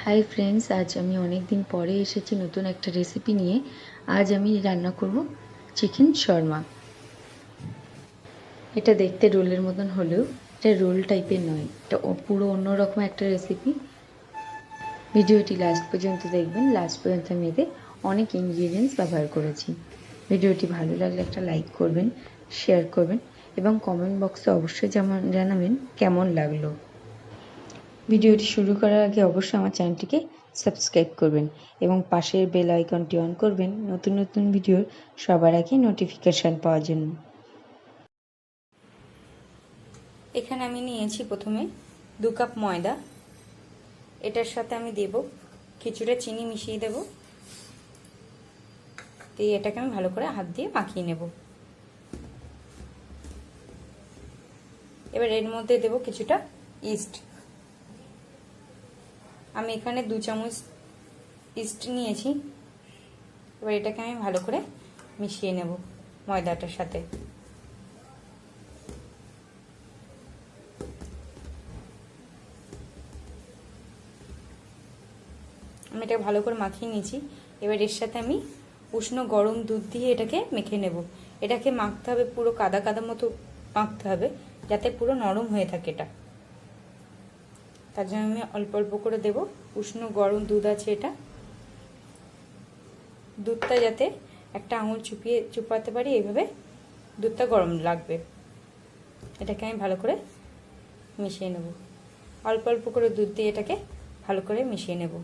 Hi friends, আজ আমি অনেক দিন পরে এসেছি নতুন একটা রেসিপি নিয়ে। আজ আমি রান্না করব চিকেন শর্মা। এটা দেখতে রোলের মতন হলেও এটা রোল টাইপের নয়, এটা পুরো অন্যরকম একটা রেসিপি। ভিডিওটি লাস্ট পর্যন্ত দেখবেন। লাস্ট পর্যন্ত আমি এতে অনেক ইনগ্রিডিয়েন্টস ব্যবহার করেছি। ভিডিওটি ভালো লাগলে একটা লাইক করবেন, শেয়ার করবেন এবং কমেন্ট বক্সে অবশ্যই জানাবেন কেমন লাগলো। ভিডিওটি শুরু করার আগে অবশ্যই আমার চ্যানেলটিকে সাবস্ক্রাইব করবেন এবং পাশের বেল আইকনটি অন করবেন নতুন নতুন ভিডিওর সবার আগে নোটিফিকেশান পাওয়ার জন্য। এখানে আমি নিয়েছি প্রথমে 2 কাপ ময়দা। এটার সাথে আমি দেব কিছুটা চিনি মিশিয়ে দেব, দিয়ে এটাকে আমি ভালো করে হাত দিয়ে মাখিয়ে নেব। এবার এর মধ্যে দেব কিছুটা ইস্ট। আমি এখানে 2 চামচ ইস্ট নিয়েছি। এবার এটাকে আমি ভালো করে মিশিয়ে নেব ময়দাটার সাথে। আমি এটা ভালো করে মাখিয়ে নিয়েছি। এবার এর সাথে আমি উষ্ণ গরম দুধ দিয়ে এটাকে মেখে নেব। এটাকে মাখতে হবে পুরো কাদা কাদা মতো মাখতে হবে, যাতে পুরো নরম হয়ে থাকে এটা। তার জন্য আমি অল্প অল্প করে দেব। উষ্ণ গরম দুধ আছে, এটা দুধটা যাতে একটা আঙুল চুপাতে পারি, এইভাবে দুধটা গরম লাগবে। এটাকে আমি ভালো করে মিশিয়ে নেব। অল্প অল্প করে দুধ দিয়ে এটাকে ভালো করে মিশিয়ে নেব।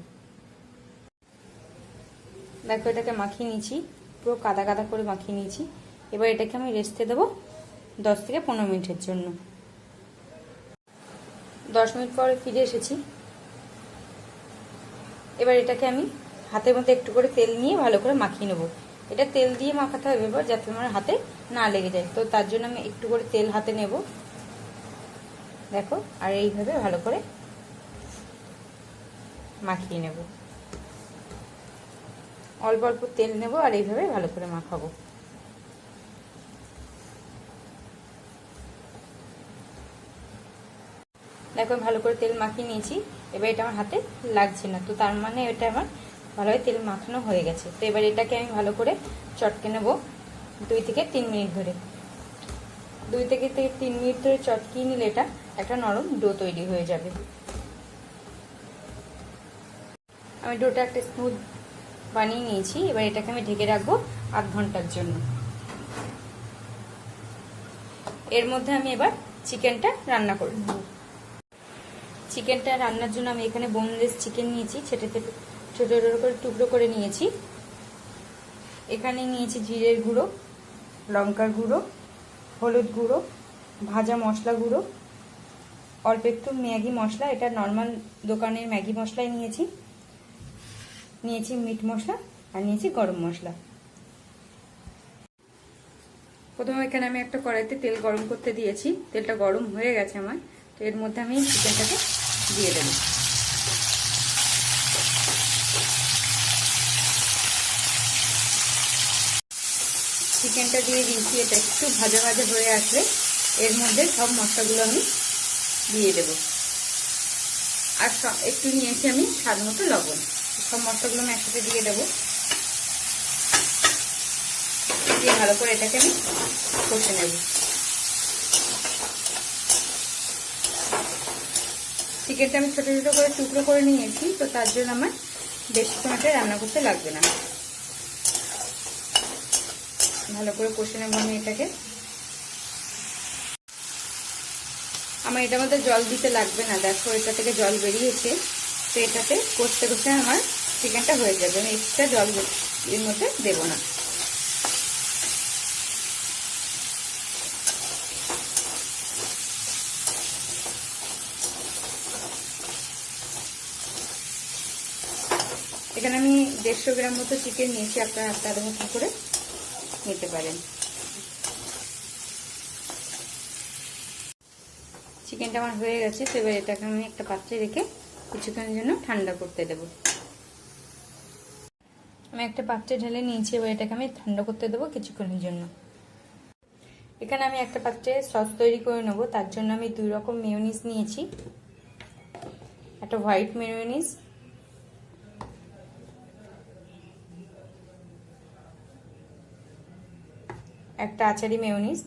দেখো, এটাকে মাখিয়ে নিয়েছি, পুরো কাদা কাদা করে মাখিয়ে নিয়েছি। এবার এটাকে আমি রেস্টে দেবো 10 থেকে 15 মিনিটের জন্য। 10 মিনিট পরে ফিরে এসেছি। এবার এটাকে আমি হাতের মধ্যে একটু করে তেল নিয়ে ভালো করে মাখিয়ে নেব। এটা তেল দিয়ে মাখাতে হবে এবার, যাতে আমার হাতে না লেগে যায়। তো তার জন্য আমি একটু করে তেল হাতে নেব, দেখো, আর এইভাবে ভালো করে মাখিয়ে নেব। অল্প অল্প তেল নেব আর এইভাবে ভালো করে মাখাবো। দেখো, ভালো করে তেল মাখিয়ে নিয়েছি। এবার এটা আমার হাতে লাগছে না, তো তার মানে এটা আমার ভালোভাবে তেল মাখানো হয়ে গেছে। তো এবার এটাকে আমি ভালো করে চটকে নেব 2 থেকে 3 মিনিট ধরে। 2 থেকে 3 মিনিট ধরে চটকিয়ে নিলে এটা একটা নরম ডো তৈরি হয়ে যাবে। আমি ডোটা একটা স্মুথ বানিয়ে নিয়েছি। এবার এটাকে আমি ঢেকে রাখবো আধ ঘন্টার জন্য। এর মধ্যে আমি এবার চিকেনটা রান্না করে নেব। চিকেনটা রান্নার জন্য আমি এখানে বোনলেস চিকেন নিয়েছি, ছোটো ছোটো করে টুকরো করে নিয়েছি। এখানে নিয়েছি জিরের গুঁড়ো, লঙ্কার গুঁড়ো, হলুদ গুঁড়ো, ভাজা মশলা গুঁড়ো, অল্প একটু ম্যাগি মশলা, এটা নর্মাল দোকানের ম্যাগি মশলাই নিয়েছি, মিট মশলা, আর নিয়েছি গরম মশলা। প্রথমে এখানে আমি একটা কড়াইতে তেল গরম করতে দিয়েছি। তেলটা গরম হয়ে গেছে আমার। তো এর মধ্যে আমি চিকেনটাকে দিয়ে দেব। চিকেনটা দিয়ে দিয়েছি। এটা একটু ভাজা ভাজা হয়ে আসলে এর মধ্যে সব মশলাগুলো আমি দিয়ে দেব। আর একটু নিয়েছি আমি স্বাদ মতো লবণ। সব মশলাগুলো আমি একসাথে দিয়ে দেবো। দিয়ে ভালো করে এটাকে আমি কষে নেব। চিকেনটা আমি ছোটো ছোটো করে টুকরো করে নিয়েছি, তো তার জন্য আমার বেশি সময়টা রান্না করতে লাগবে না। ভালো করে কষে নেব আমি এটাকে। আমার এটার মধ্যে জল দিতে লাগবে না, দেখো এটা থেকে জল বেরিয়েছে। তো এটাতে কষতে কষতে আমার চিকেনটা হয়ে যাবে। আমি এক্সট্রা জল এর মধ্যে দেবো না। এখানে আমি 150 গ্রাম মতো চিকেন নিয়েছি, আপনারা তার মতো করে নিতে পারেন। চিকেনটা আমার হয়ে গেছে। তো এবার এটাকে আমি একটা পাত্রে রেখে কিছুক্ষণের জন্য ঠান্ডা করতে দেব। আমি একটা পাত্রে ঢেলে নিয়েছি। এবার এটাকে আমি ঠান্ডা করতে দেবো কিছুক্ষণের জন্য। এখানে আমি একটা পাত্রে সস তৈরি করে নেব। তার জন্য আমি 2 রকম মেয়োনিজ নিয়েছি। একটা হোয়াইট মেয়োনিজ একটা আচারি মেয়োনিজ,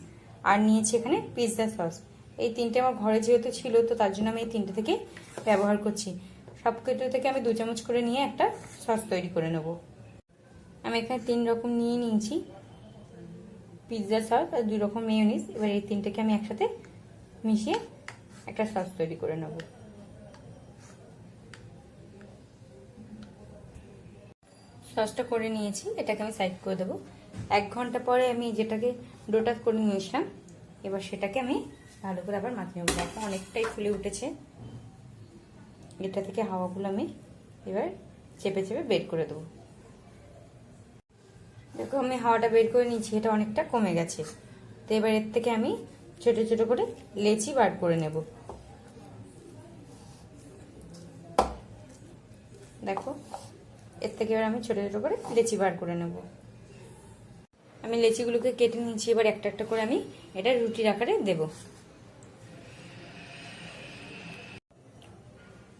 আর নিয়েছি এখানে পিৎজা সস। এই তিনটে আমার ঘরে যেহেতু ছিল, তো তার জন্য আমি এই তিনটে থেকে ব্যবহার করছি। সব কিছু থেকে আমি 2 চামচ করে নিয়ে একটা সস তৈরি করে নেব। আমি এখানে 3 রকম নিয়ে নিয়েছি পিৎজা সস আর 2 রকম মেয়োনিজ। এবার এই তিনটেকে আমি একসাথে মিশিয়ে একটা সস তৈরি করে নেব। সসটা করে নিয়েছি, এটাকে আমি সাইড করে দেবো। 1 ঘন্টা পরে আমি যেটাকে ডোটা করে নিয়েছিলাম, এবার সেটাকে আমি ভালো করে আবার মাখিয়ে নেবো। দেখো অনেকটাই ফুলে উঠেছে। এটা থেকে হাওয়াগুলো আমি এবার চেপে চেপে বের করে দেবো। দেখো আমি হাওয়াটা বের করে নিয়েছি, এটা অনেকটা কমে গেছে। তো এবার এর থেকে আমি ছোট ছোট করে লেচি বার করে নেব। দেখো এর থেকে এবার আমি ছোট ছোট করে লেচি বার করে নেব। আমি লেচিগুলোকে কেটে নিয়েছি, এবার একটা একটা করে আমি এটা রুটির আকারে দেব।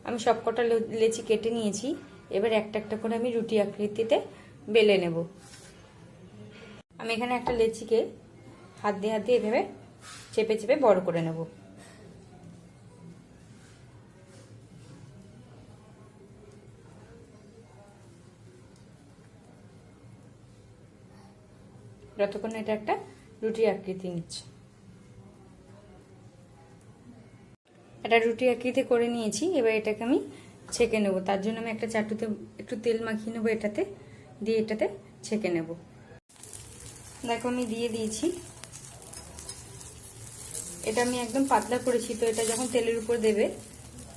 আমি সবকটা লেচি কেটে নিয়েছি, এবার একটা একটা করে আমি রুটি আকৃতিতে বেলে নেব। আমি এখানে একটা লেচিকে হাত দিয়ে এভাবে চেপে চেপে বড় করে নেব। যতক্ষণ এটা একটা রুটি আকৃতি নিচ্ছে। একটা রুটি আকৃতি করে নিয়েছি, এবার এটাকে আমি ছেঁকে নেব। তার জন্য আমি একটা চাটুতে একটু তেল মাখিয়ে নেবো, এটাতে দিয়ে এটাতে ছেঁকে নেব। দেখো আমি দিয়ে দিয়েছি। এটা আমি একদম পাতলা করেছি, তো এটা যখন তেলের উপর দেবে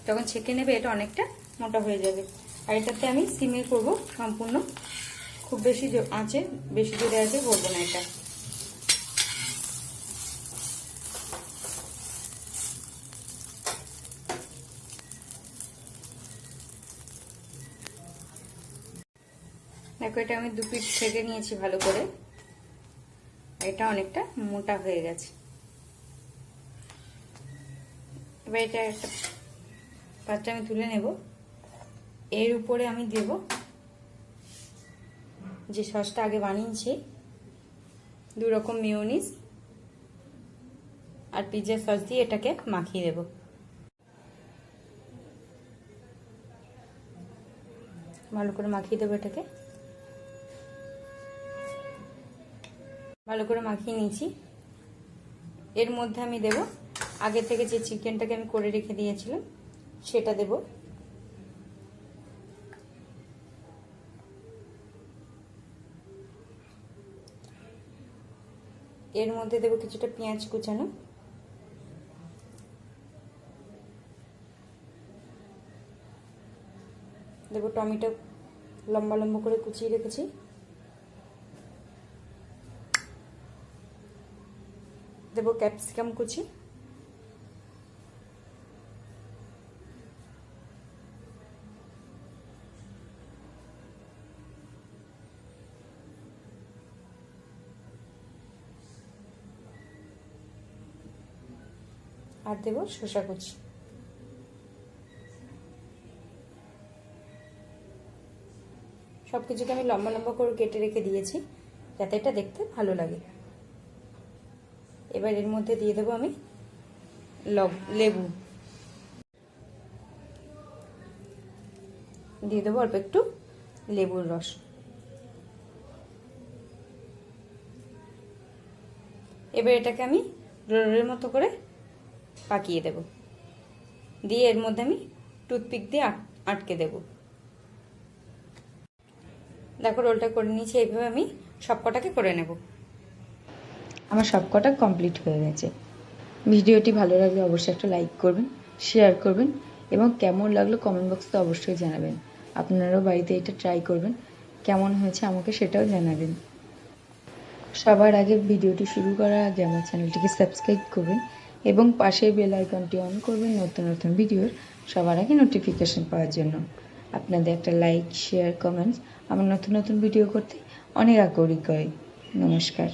তখন ছেঁকে নেবে, এটা অনেকটা মোটা হয়ে যাবে। আর এটাতে আমি সিমে করব সম্পূর্ণ, খুব বেশি আঁচে, বেশি জোরে আছে করবো না এটা। দেখো এটা আমি 2 পিঠ ছেঁকে নিয়েছি ভালো করে, এটা অনেকটা মোটা হয়ে গেছে। এবার এটা একটা পাত্রে আমি তুলে নেব। এর উপরে আমি দেব যে সসটা আগে বানিয়েছি, 2 রকম মেয়োনিজ আর পিৎজা সস দিয়ে এটাকে মাখিয়ে দেব। ভালো করে মাখিয়ে দেবো এটাকে। ভালো করে মাখিয়ে নিয়েছি। এর মধ্যে আমি দেব আগে থেকে যে চিকেনটাকে আমি করে রেখে দিয়েছিলাম সেটা দেব। এর মধ্যে দেব কিছুটা পেঁয়াজ কুচানো, দেব টমেটো লম্বা লম্বা করে কুচিয়ে রেখেছি, দেব ক্যাপসিকাম কুচি, আর দেব শসা কুচি। সবকিছুকে আমি লম্বা লম্বা করে কেটে রেখে দিয়েছি যাতে এটা দেখতে ভালো লাগে। এবার এর মধ্যে দিয়ে দেবো আমি লেবু, দিয়ে দেবো অল্প একটু লেবুর রস। এবার এটাকে আমি রোলের মতো করে পাকিয়ে দেব, দিয়ে এর মধ্যে আমি টুথপিক দিয়ে আটকে দেব। দেখো রোলটা করে নিয়েছি, এইভাবে আমি সবকটাকে করে নেব। আমার সবকটা কমপ্লিট হয়ে গেছে। ভিডিওটি ভালো লাগলে অবশ্যই একটা লাইক করবেন, শেয়ার করবেন এবং কেমন লাগলো কমেন্ট বক্সে অবশ্যই জানাবেন। আপনারাও বাড়িতে এটা ট্রাই করবেন, কেমন হয়েছে আমাকে সেটাও জানাবেন। সবার আগে ভিডিওটি শুরু করার আগে আমার চ্যানেলটিকে সাবস্ক্রাইব করবেন এবং পাশের বেল আইকনটি অন করবেন নতুন নতুন ভিডিওর সবার আগে নোটিফিকেশন পাওয়ার জন্য। আপনাদের একটা লাইক, শেয়ার, কমেন্টস আমার নতুন নতুন ভিডিও করতে অনেক আগ্রহী করে। নমস্কার।